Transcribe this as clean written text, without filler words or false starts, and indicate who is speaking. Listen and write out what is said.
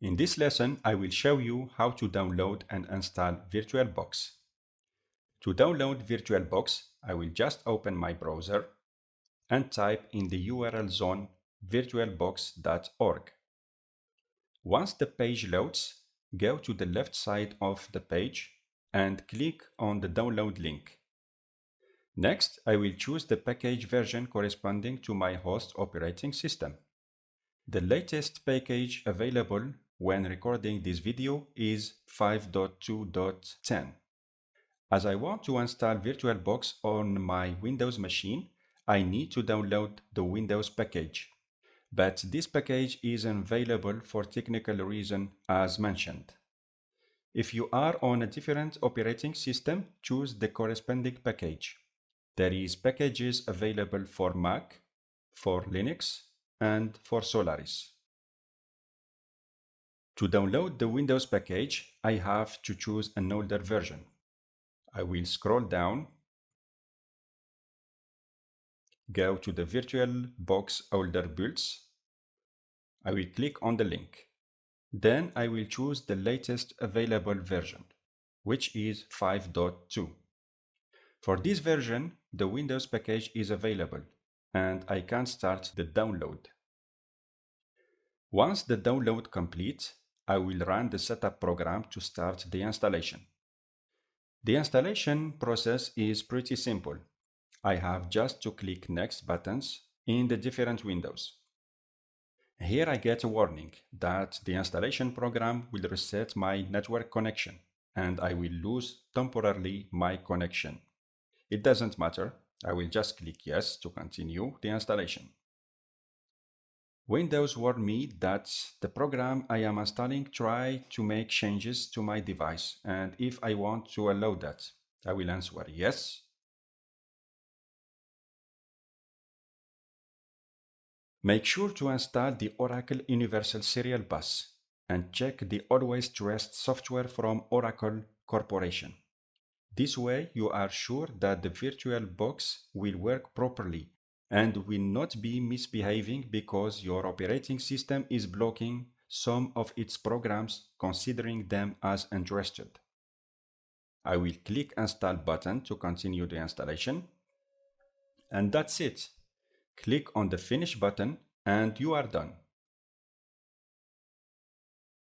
Speaker 1: In this lesson, I will show you how to download and install VirtualBox. To download VirtualBox, I will just open my browser and type in the URL zone virtualbox.org. Once the page loads, go to the left side of the page and click on the download link. Next, I will choose the package version corresponding to my host operating system. The latest package available when recording this video is 5.2.10. As I want to install VirtualBox on my Windows machine, I need to download the Windows package. But this package isn't available for technical reason as mentioned. If you are on a different operating system, choose the corresponding package. There is packages available for Mac, for Linux, and for Solaris. To download the Windows package, I have to choose an older version. I will scroll down, go to the VirtualBox older builds. I will click on the link. Then I will choose the latest available version, which is 5.2. For this version, the Windows package is available, and I can start the download. Once the download completes, I will run the setup program to start the installation. The installation process is pretty simple. I have just to click Next buttons in the different windows. Here I get a warning that the installation program will reset my network connection and I will lose temporarily my connection. It doesn't matter, I will just click Yes to continue the installation. Windows warned me that the program I am installing tries to make changes to my device, and if I want to allow that, I will answer yes. Make sure to install the Oracle Universal Serial Bus and check the Always Trust software from Oracle Corporation. This way you are sure that the VirtualBox will work properly and will not be misbehaving because your operating system is blocking some of its programs, considering them as untrusted. I will click Install button to continue the installation. And that's it. Click on the Finish button and you are done.